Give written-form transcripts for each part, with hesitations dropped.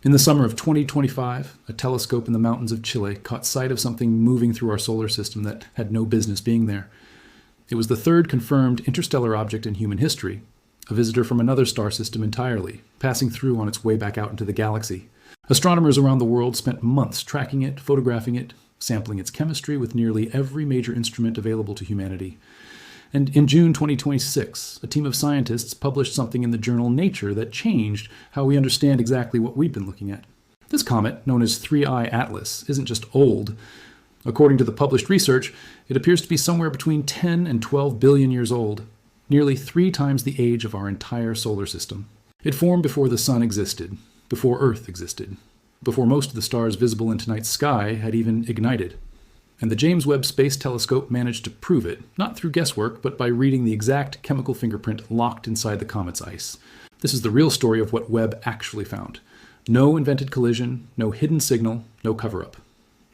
In the summer of 2025, a telescope in the mountains of Chile caught sight of something moving through our solar system that had no business being there. It was the third confirmed interstellar object in human history, a visitor from another star system entirely, passing through on its way back out into the galaxy. Astronomers around the world spent months tracking it, photographing it, sampling its chemistry with nearly every major instrument available to humanity. And in June 2026, a team of scientists published something in the journal Nature that changed how we understand exactly what we've been looking at. This comet, known as 3I Atlas, isn't just old. According to the published research, it appears to be somewhere between 10 and 12 billion years old, nearly 3 times the age of our entire solar system. It formed before the Sun existed, before Earth existed, before most of the stars visible in tonight's sky had even ignited. And the James Webb Space Telescope managed to prove it, not through guesswork, but by reading the exact chemical fingerprint locked inside the comet's ice. This is the real story of what Webb actually found. No invented collision, no hidden signal, no cover-up.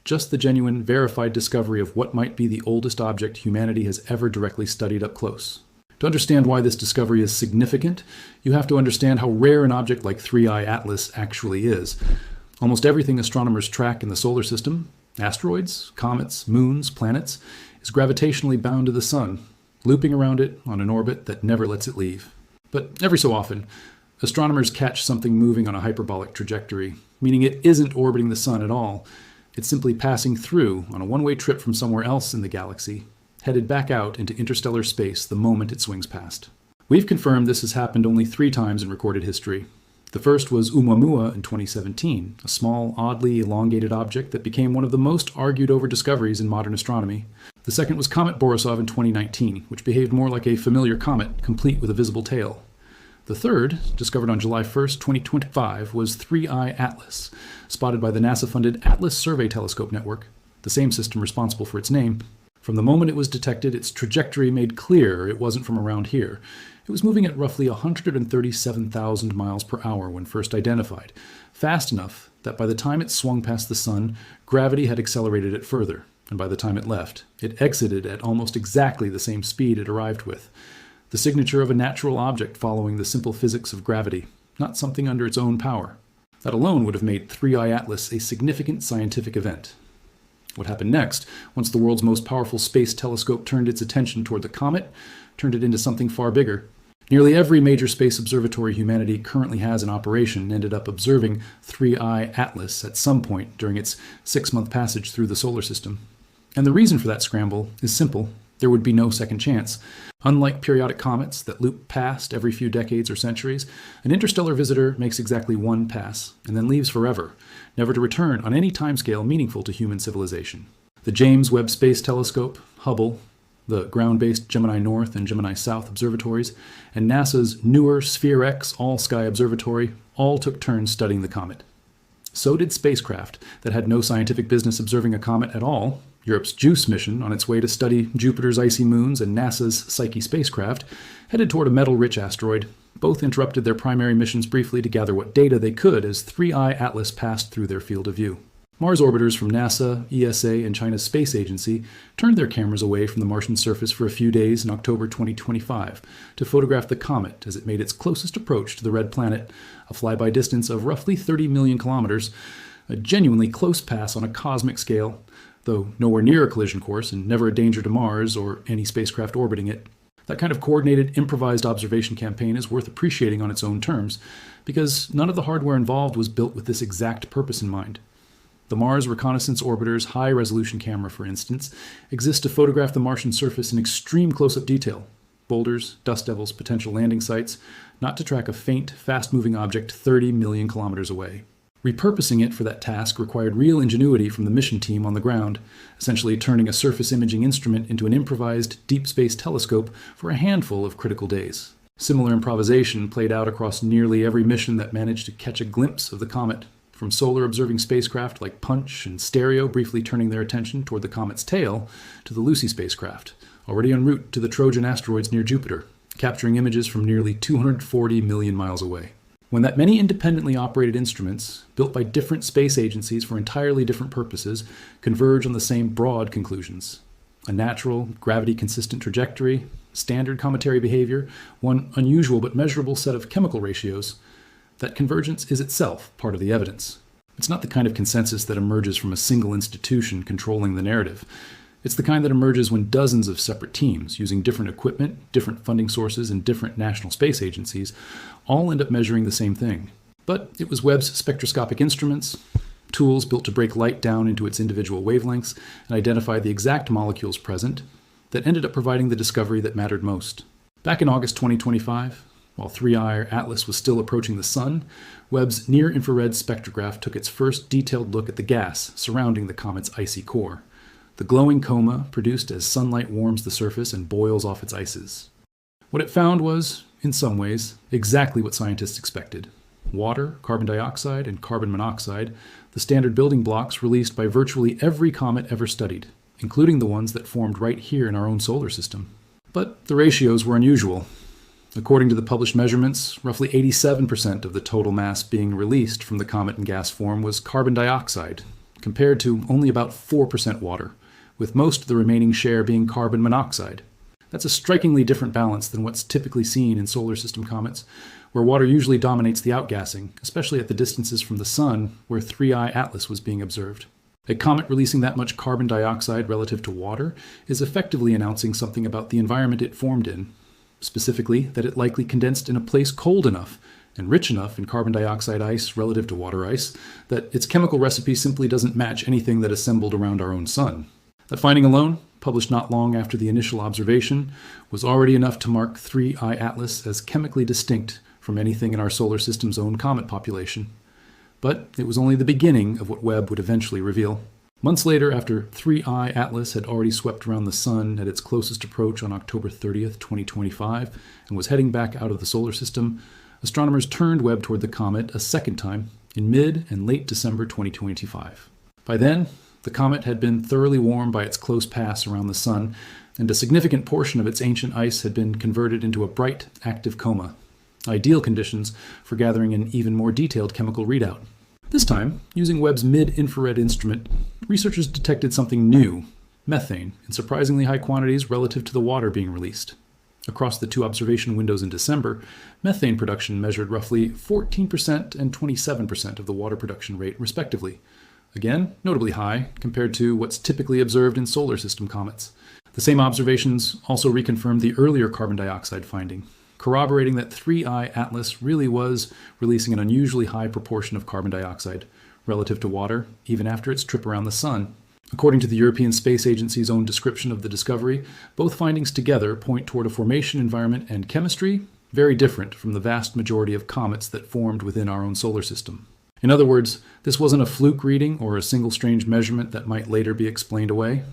Just the genuine, verified discovery of what might be the oldest object humanity has ever directly studied up close. To understand why this discovery is significant, you have to understand how rare an object like 3I Atlas actually is. Almost everything astronomers track in the solar system, asteroids, comets, moons, planets, is gravitationally bound to the Sun, looping around it on an orbit that never lets it leave. But every so often, astronomers catch something moving on a hyperbolic trajectory, meaning it isn't orbiting the Sun at all. It's simply passing through on a one-way trip from somewhere else in the galaxy, headed back out into interstellar space the moment it swings past. We've confirmed this has happened only 3 times in recorded history. The first was Oumuamua in 2017, a small, oddly elongated object that became one of the most argued over discoveries in modern astronomy. The second was Comet Borisov in 2019, which behaved more like a familiar comet, complete with a visible tail. The third, discovered on July 1st, 2025, was 3I Atlas, spotted by the NASA-funded Atlas Survey Telescope Network, the same system responsible for its name. From the moment it was detected, its trajectory made clear it wasn't from around here. It was moving at roughly 137,000 miles per hour when first identified, fast enough that by the time it swung past the Sun, gravity had accelerated it further, and by the time it left, it exited at almost exactly the same speed it arrived with. The signature of a natural object following the simple physics of gravity, not something under its own power. That alone would have made 3I Atlas a significant scientific event. What happened next, once the world's most powerful space telescope turned its attention toward the comet, turned it into something far bigger. Nearly every major space observatory humanity currently has in operation ended up observing 3I Atlas at some point during its 6-month passage through the solar system. And the reason for that scramble is simple. There would be no second chance. Unlike periodic comets that loop past every few decades or centuries, an interstellar visitor makes exactly one pass and then leaves forever, never to return on any timescale meaningful to human civilization. The James Webb Space Telescope, Hubble, the ground-based Gemini North and Gemini South observatories, and NASA's newer SPHEREx all-sky observatory all took turns studying the comet. So did spacecraft that had no scientific business observing a comet at all. Europe's JWST mission, on its way to study Jupiter's icy moons, and NASA's Psyche spacecraft, headed toward a metal-rich asteroid. Both interrupted their primary missions briefly to gather what data they could as 3I Atlas passed through their field of view. Mars orbiters from NASA, ESA, and China's space agency turned their cameras away from the Martian surface for a few days in October 2025 to photograph the comet as it made its closest approach to the red planet, a flyby distance of roughly 30 million kilometers, a genuinely close pass on a cosmic scale, though nowhere near a collision course and never a danger to Mars or any spacecraft orbiting it. That kind of coordinated, improvised observation campaign is worth appreciating on its own terms, because none of the hardware involved was built with this exact purpose in mind. The Mars Reconnaissance Orbiter's high-resolution camera, for instance, exists to photograph the Martian surface in extreme close-up detail. Boulders, dust devils, potential landing sites, not to track a faint, fast-moving object 30 million kilometers away. Repurposing it for that task required real ingenuity from the mission team on the ground, essentially turning a surface imaging instrument into an improvised deep space telescope for a handful of critical days. Similar improvisation played out across nearly every mission that managed to catch a glimpse of the comet, from solar observing spacecraft like Punch and Stereo briefly turning their attention toward the comet's tail, to the Lucy spacecraft, already en route to the Trojan asteroids near Jupiter, capturing images from nearly 240 million miles away. When that many independently operated instruments, built by different space agencies for entirely different purposes, converge on the same broad conclusions: a natural, gravity-consistent trajectory, standard cometary behavior, one unusual but measurable set of chemical ratios, that convergence is itself part of the evidence. It's not the kind of consensus that emerges from a single institution controlling the narrative. It's the kind that emerges when dozens of separate teams, using different equipment, different funding sources, and different national space agencies, all end up measuring the same thing. But it was Webb's spectroscopic instruments, tools built to break light down into its individual wavelengths and identify the exact molecules present, that ended up providing the discovery that mattered most. Back in August 2025, while 3I Atlas was still approaching the Sun, Webb's near-infrared spectrograph took its first detailed look at the gas surrounding the comet's icy core, the glowing coma produced as sunlight warms the surface and boils off its ices. What it found was, in some ways, exactly what scientists expected. Water, carbon dioxide, and carbon monoxide, the standard building blocks released by virtually every comet ever studied, including the ones that formed right here in our own solar system. But the ratios were unusual. According to the published measurements, roughly 87% of the total mass being released from the comet in gas form was carbon dioxide, compared to only about 4% water, with most of the remaining share being carbon monoxide. That's a strikingly different balance than what's typically seen in solar system comets, where water usually dominates the outgassing, especially at the distances from the Sun where 3I Atlas was being observed. A comet releasing that much carbon dioxide relative to water is effectively announcing something about the environment it formed in. Specifically, that it likely condensed in a place cold enough and rich enough in carbon dioxide ice relative to water ice that its chemical recipe simply doesn't match anything that assembled around our own Sun. That finding alone, published not long after the initial observation, was already enough to mark 3I Atlas as chemically distinct from anything in our solar system's own comet population. But it was only the beginning of what Webb would eventually reveal. Months later, after 3I Atlas had already swept around the Sun at its closest approach on October 30th, 2025, and was heading back out of the solar system, astronomers turned Webb toward the comet a second time in mid and late December 2025. By then, the comet had been thoroughly warmed by its close pass around the Sun, and a significant portion of its ancient ice had been converted into a bright, active coma, ideal conditions for gathering an even more detailed chemical readout. This time, using Webb's mid-infrared instrument, researchers detected something new, methane, in surprisingly high quantities relative to the water being released. Across the two observation windows in December, methane production measured roughly 14% and 27% of the water production rate, respectively. Again, notably high compared to what's typically observed in solar system comets. The same observations also reconfirmed the earlier carbon dioxide finding, corroborating that 3I Atlas really was releasing an unusually high proportion of carbon dioxide relative to water, even after its trip around the Sun. According to the European Space Agency's own description of the discovery, both findings together point toward a formation environment and chemistry very different from the vast majority of comets that formed within our own solar system. In other words, this wasn't a fluke reading or a single strange measurement that might later be explained away.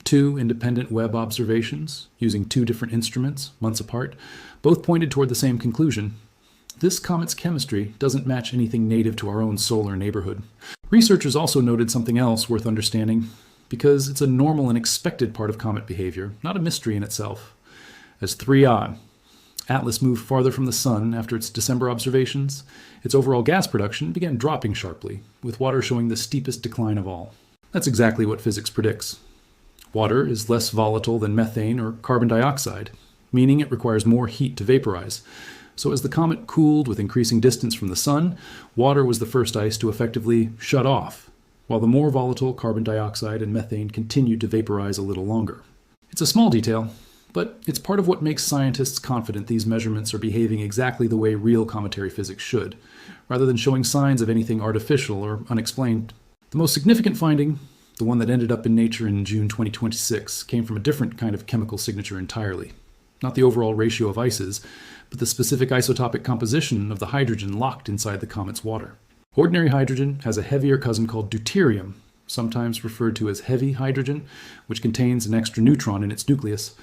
Two independent Webb observations, using two different instruments, months apart, both pointed toward the same conclusion. This comet's chemistry doesn't match anything native to our own solar neighborhood. Researchers also noted something else worth understanding, because it's a normal and expected part of comet behavior, not a mystery in itself. As 3I Atlas moved farther from the Sun after its December observations, its overall gas production began dropping sharply, with water showing the steepest decline of all. That's exactly what physics predicts. Water is less volatile than methane or carbon dioxide, meaning it requires more heat to vaporize. So as the comet cooled with increasing distance from the Sun, water was the first ice to effectively shut off, while the more volatile carbon dioxide and methane continued to vaporize a little longer. It's a small detail, but it's part of what makes scientists confident these measurements are behaving exactly the way real cometary physics should, rather than showing signs of anything artificial or unexplained. The most significant finding, the one that ended up in Nature in June 2026, came from a different kind of chemical signature entirely. Not the overall ratio of ices, but the specific isotopic composition of the hydrogen locked inside the comet's water. Ordinary hydrogen has a heavier cousin called deuterium, sometimes referred to as heavy hydrogen, which contains an extra neutron in its nucleus.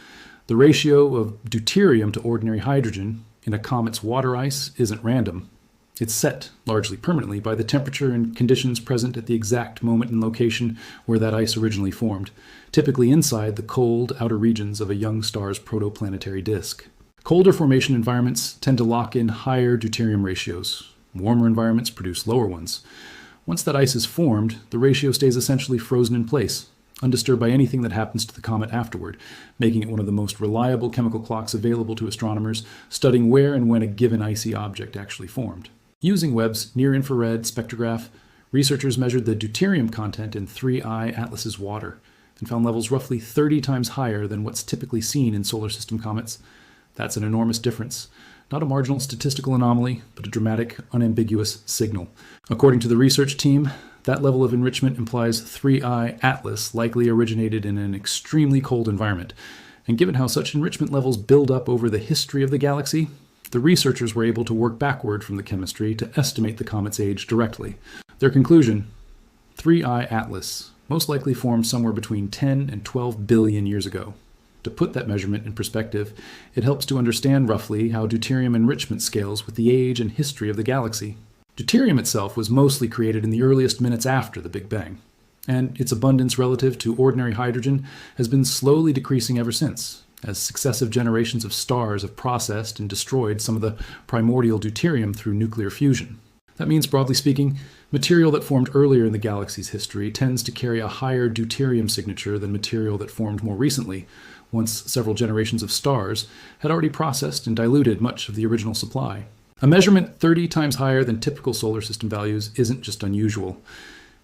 The ratio of deuterium to ordinary hydrogen in a comet's water ice isn't random. It's set, largely permanently, by the temperature and conditions present at the exact moment and location where that ice originally formed, typically inside the cold outer regions of a young star's protoplanetary disk. Colder formation environments tend to lock in higher deuterium ratios. Warmer environments produce lower ones. Once that ice is formed, the ratio stays essentially frozen in place, undisturbed by anything that happens to the comet afterward, making it one of the most reliable chemical clocks available to astronomers studying where and when a given icy object actually formed. Using Webb's near-infrared spectrograph, researchers measured the deuterium content in 3I Atlas's water and found levels roughly 30 times higher than what's typically seen in solar system comets. That's an enormous difference. Not a marginal statistical anomaly, but a dramatic, unambiguous signal. According to the research team, that level of enrichment implies 3I Atlas likely originated in an extremely cold environment. And given how such enrichment levels build up over the history of the galaxy, the researchers were able to work backward from the chemistry to estimate the comet's age directly. Their conclusion: 3I Atlas most likely formed somewhere between 10 and 12 billion years ago. To put that measurement in perspective, it helps to understand roughly how deuterium enrichment scales with the age and history of the galaxy. Deuterium itself was mostly created in the earliest minutes after the Big Bang, and its abundance relative to ordinary hydrogen has been slowly decreasing ever since, as successive generations of stars have processed and destroyed some of the primordial deuterium through nuclear fusion. That means, broadly speaking, material that formed earlier in the galaxy's history tends to carry a higher deuterium signature than material that formed more recently, once several generations of stars had already processed and diluted much of the original supply. A measurement 30 times higher than typical solar system values isn't just unusual.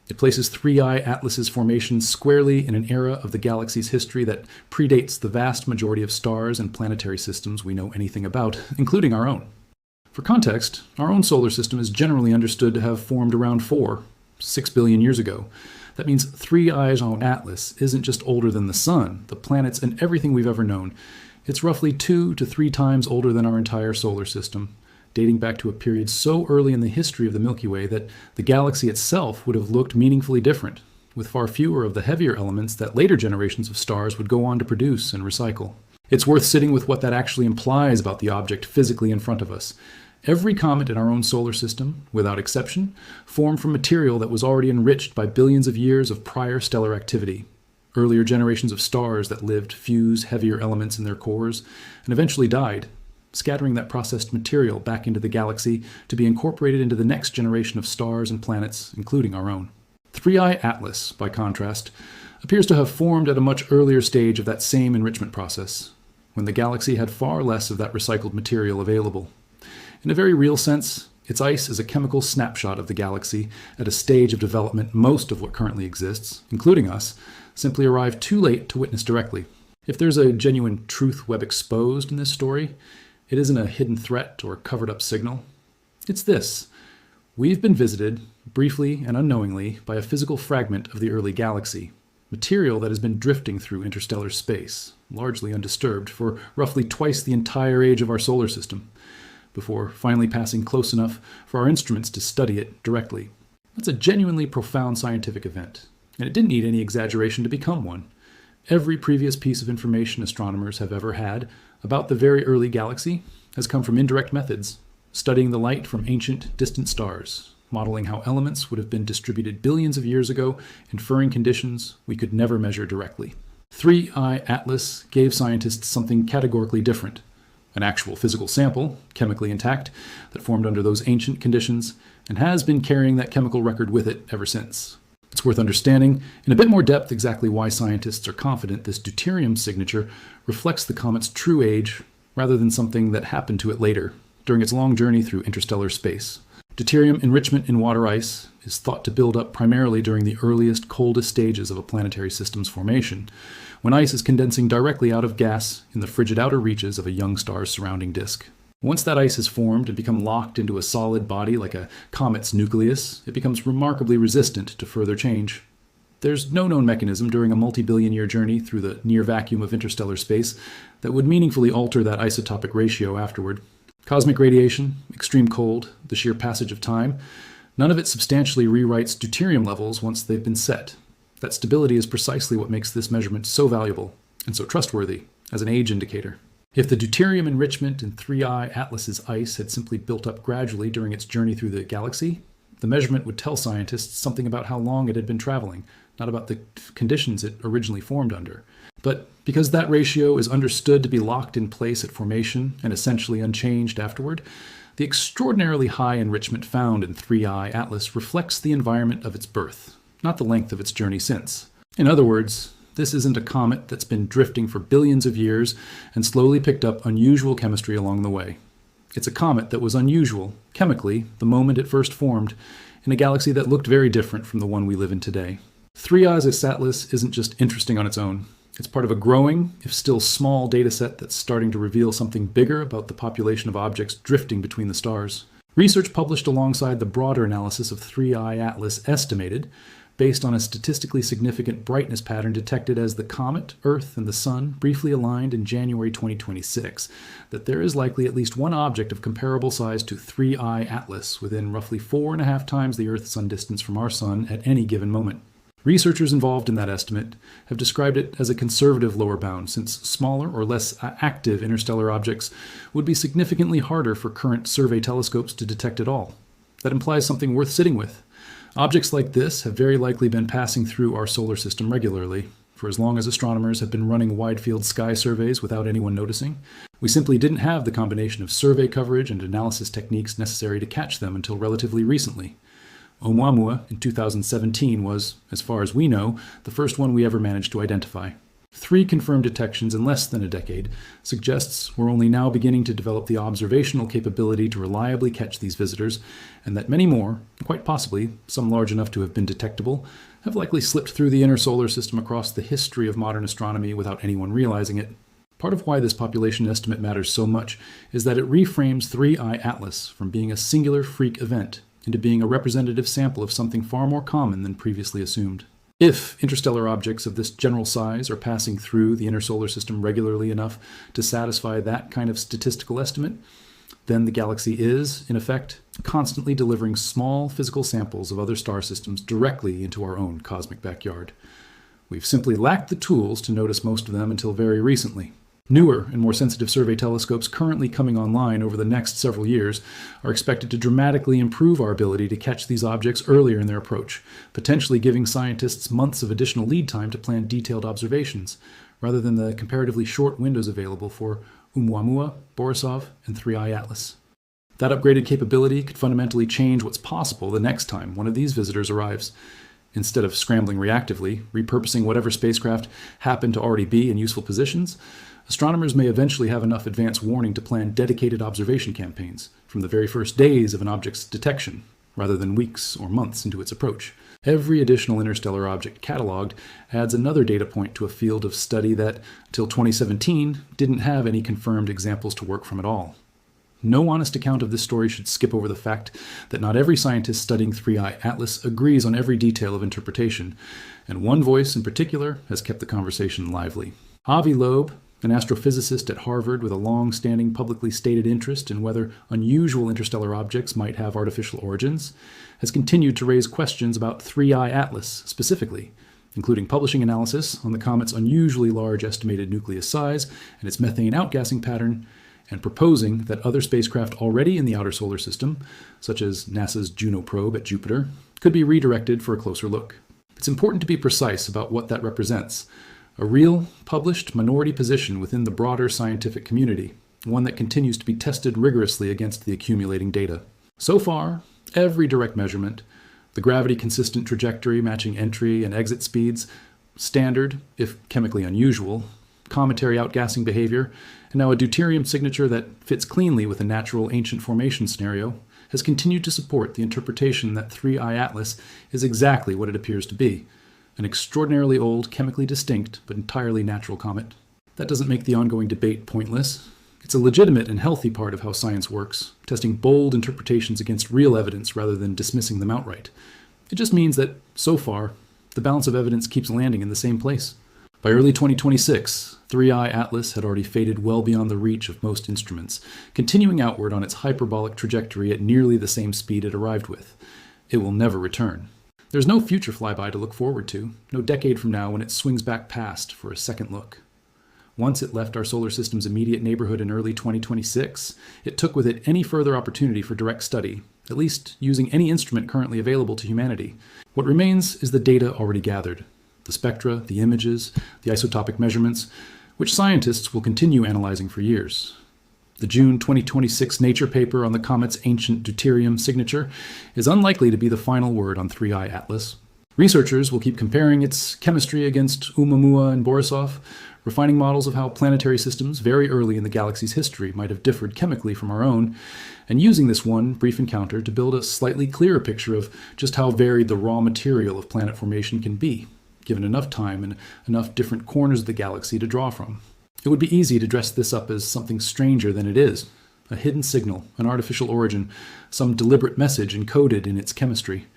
It places 3I Atlas's formation squarely in an era of the galaxy's history that predates the vast majority of stars and planetary systems we know anything about, including our own. For context, our own solar system is generally understood to have formed around 6 billion years ago. That means 3I's own Atlas isn't just older than the Sun, the planets, and everything we've ever known. It's roughly 2 to 3 times older than our entire solar system, dating back to a period so early in the history of the Milky Way that the galaxy itself would have looked meaningfully different, with far fewer of the heavier elements that later generations of stars would go on to produce and recycle. It's worth sitting with what that actually implies about the object physically in front of us. Every comet in our own solar system, without exception, formed from material that was already enriched by billions of years of prior stellar activity. Earlier generations of stars that lived fused heavier elements in their cores and eventually died, scattering that processed material back into the galaxy to be incorporated into the next generation of stars and planets, including our own. 3I Atlas, by contrast, appears to have formed at a much earlier stage of that same enrichment process, when the galaxy had far less of that recycled material available. In a very real sense, its ice is a chemical snapshot of the galaxy at a stage of development most of what currently exists, including us, simply arrived too late to witness directly. If there's a genuine truth Webb exposed in this story, it isn't a hidden threat or covered-up signal. It's this: we've been visited, briefly and unknowingly, by a physical fragment of the early galaxy, material that has been drifting through interstellar space, largely undisturbed, for roughly twice the entire age of our solar system, before finally passing close enough for our instruments to study it directly. That's a genuinely profound scientific event, and it didn't need any exaggeration to become one. Every previous piece of information astronomers have ever had about the very early galaxy has come from indirect methods, studying the light from ancient, distant stars, modeling how elements would have been distributed billions of years ago, inferring conditions we could never measure directly. 3I Atlas gave scientists something categorically different: an actual physical sample, chemically intact, that formed under those ancient conditions and has been carrying that chemical record with it ever since. It's worth understanding in a bit more depth exactly why scientists are confident this deuterium signature reflects the comet's true age rather than something that happened to it later, during its long journey through interstellar space. Deuterium enrichment in water ice is thought to build up primarily during the earliest, coldest stages of a planetary system's formation, when ice is condensing directly out of gas in the frigid outer reaches of a young star's surrounding disk. Once that ice has formed and become locked into a solid body like a comet's nucleus, it becomes remarkably resistant to further change. There's no known mechanism during a multi-billion-year journey through the near vacuum of interstellar space that would meaningfully alter that isotopic ratio afterward. Cosmic radiation, extreme cold, the sheer passage of time, none of it substantially rewrites deuterium levels once they've been set. That stability is precisely what makes this measurement so valuable and so trustworthy as an age indicator. If the deuterium enrichment in 3I Atlas's ice had simply built up gradually during its journey through the galaxy, the measurement would tell scientists something about how long it had been traveling, not about the conditions it originally formed under. But because that ratio is understood to be locked in place at formation and essentially unchanged afterward, the extraordinarily high enrichment found in 3I Atlas reflects the environment of its birth, not the length of its journey since. In other words, this isn't a comet that's been drifting for billions of years and slowly picked up unusual chemistry along the way. It's a comet that was unusual, chemically, the moment it first formed, in a galaxy that looked very different from the one we live in today. 3I's Atlas isn't just interesting on its own. It's part of a growing, if still small, dataset that's starting to reveal something bigger about the population of objects drifting between the stars. Research published alongside the broader analysis of 3I Atlas estimated, based on a statistically significant brightness pattern detected as the comet, Earth, and the Sun briefly aligned in January 2026, that there is likely at least one object of comparable size to 3I Atlas within roughly 4.5 times the Earth-Sun distance from our Sun at any given moment. Researchers involved in that estimate have described it as a conservative lower bound, since smaller or less active interstellar objects would be significantly harder for current survey telescopes to detect at all. That implies something worth sitting with. Objects like this have very likely been passing through our solar system regularly, for as long as astronomers have been running wide-field sky surveys without anyone noticing. We simply didn't have the combination of survey coverage and analysis techniques necessary to catch them until relatively recently. Oumuamua in 2017 was, as far as we know, the first one we ever managed to identify. 3 confirmed detections in less than a decade suggests we're only now beginning to develop the observational capability to reliably catch these visitors, and that many more, quite possibly some large enough to have been detectable, have likely slipped through the inner solar system across the history of modern astronomy without anyone realizing it. Part of why this population estimate matters so much is that it reframes 3I Atlas from being a singular freak event into being a representative sample of something far more common than previously assumed. If interstellar objects of this general size are passing through the inner solar system regularly enough to satisfy that kind of statistical estimate, then the galaxy is, in effect, constantly delivering small physical samples of other star systems directly into our own cosmic backyard. We've simply lacked the tools to notice most of them until very recently. Newer and more sensitive survey telescopes currently coming online over the next several years are expected to dramatically improve our ability to catch these objects earlier in their approach, potentially giving scientists months of additional lead time to plan detailed observations, rather than the comparatively short windows available for Oumuamua, Borisov, and 3I Atlas. That upgraded capability could fundamentally change what's possible the next time one of these visitors arrives. Instead of scrambling reactively, repurposing whatever spacecraft happen to already be in useful positions, astronomers may eventually have enough advance warning to plan dedicated observation campaigns from the very first days of an object's detection, rather than weeks or months into its approach. Every additional interstellar object cataloged adds another data point to a field of study that, till 2017, didn't have any confirmed examples to work from at all. No honest account of this story should skip over the fact that not every scientist studying 3I Atlas agrees on every detail of interpretation, and one voice in particular has kept the conversation lively. Avi Loeb, an astrophysicist at Harvard with a long-standing publicly stated interest in whether unusual interstellar objects might have artificial origins, has continued to raise questions about 3I Atlas specifically, including publishing analysis on the comet's unusually large estimated nucleus size and its methane outgassing pattern, and proposing that other spacecraft already in the outer solar system, such as NASA's Juno probe at Jupiter, could be redirected for a closer look. It's important to be precise about what that represents. A real, published minority position within the broader scientific community, one that continues to be tested rigorously against the accumulating data. So far, every direct measurement, the gravity-consistent trajectory matching entry and exit speeds, standard, if chemically unusual, cometary outgassing behavior, and now a deuterium signature that fits cleanly with a natural ancient formation scenario, has continued to support the interpretation that 3I Atlas is exactly what it appears to be, an extraordinarily old, chemically distinct, but entirely natural comet. That doesn't make the ongoing debate pointless. It's a legitimate and healthy part of how science works, testing bold interpretations against real evidence rather than dismissing them outright. It just means that, so far, the balance of evidence keeps landing in the same place. By early 2026, 3I Atlas had already faded well beyond the reach of most instruments, continuing outward on its hyperbolic trajectory at nearly the same speed it arrived with. It will never return. There's no future flyby to look forward to, no decade from now when it swings back past for a second look. Once it left our solar system's immediate neighborhood in early 2026, it took with it any further opportunity for direct study, at least using any instrument currently available to humanity. What remains is the data already gathered, the spectra, the images, the isotopic measurements, which scientists will continue analyzing for years. The June 2026 Nature paper on the comet's ancient deuterium signature is unlikely to be the final word on 3I Atlas. Researchers will keep comparing its chemistry against Oumuamua and Borisov, refining models of how planetary systems very early in the galaxy's history might have differed chemically from our own, and using this one brief encounter to build a slightly clearer picture of just how varied the raw material of planet formation can be, given enough time and enough different corners of the galaxy to draw from. It would be easy to dress this up as something stranger than it is, a hidden signal, an artificial origin, some deliberate message encoded in its chemistry.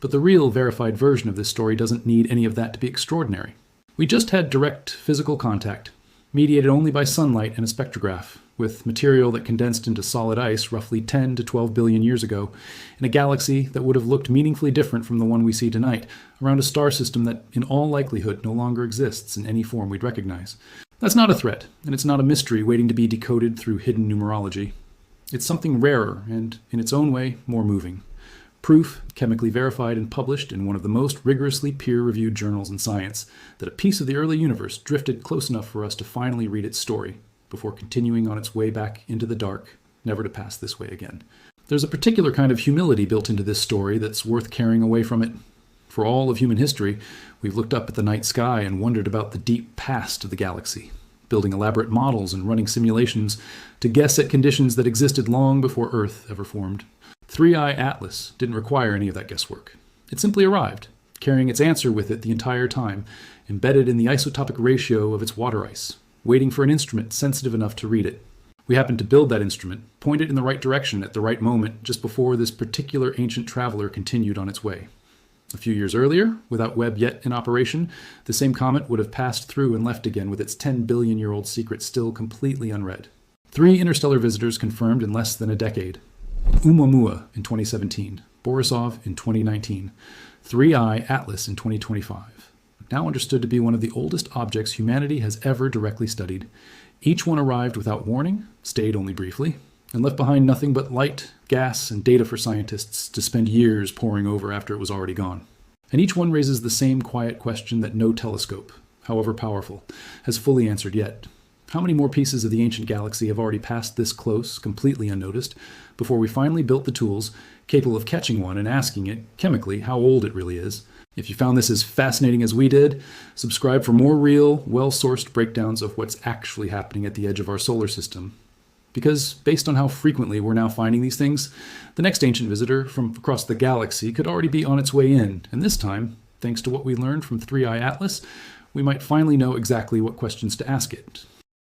But the real verified version of this story doesn't need any of that to be extraordinary. We just had direct physical contact, mediated only by sunlight and a spectrograph, with material that condensed into solid ice roughly 10 to 12 billion years ago, in a galaxy that would have looked meaningfully different from the one we see tonight, around a star system that in all likelihood no longer exists in any form we'd recognize. That's not a threat, and it's not a mystery waiting to be decoded through hidden numerology. It's something rarer and, in its own way, more moving. Proof, chemically verified and published in one of the most rigorously peer-reviewed journals in science, that a piece of the early universe drifted close enough for us to finally read its story, before continuing on its way back into the dark, never to pass this way again. There's a particular kind of humility built into this story that's worth carrying away from it. For all of human history, we've looked up at the night sky and wondered about the deep past of the galaxy, building elaborate models and running simulations to guess at conditions that existed long before Earth ever formed. 3I Atlas didn't require any of that guesswork. It simply arrived, carrying its answer with it the entire time, embedded in the isotopic ratio of its water ice, waiting for an instrument sensitive enough to read it. We happened to build that instrument, point it in the right direction at the right moment, just before this particular ancient traveler continued on its way. A few years earlier, without Webb yet in operation, the same comet would have passed through and left again with its 10-billion-year-old secret still completely unread. 3 interstellar visitors confirmed in less than a decade. Oumuamua in 2017, Borisov in 2019, 3I Atlas in 2025. Now understood to be one of the oldest objects humanity has ever directly studied. Each one arrived without warning, stayed only briefly, and left behind nothing but light, gas, and data for scientists to spend years poring over after it was already gone. And each one raises the same quiet question that no telescope, however powerful, has fully answered yet. How many more pieces of the ancient galaxy have already passed this close, completely unnoticed, before we finally built the tools capable of catching one and asking it, chemically, how old it really is? If you found this as fascinating as we did, subscribe for more real, well-sourced breakdowns of what's actually happening at the edge of our solar system. Because, based on how frequently we're now finding these things, the next ancient visitor from across the galaxy could already be on its way in, and this time, thanks to what we learned from 3I Atlas, we might finally know exactly what questions to ask it,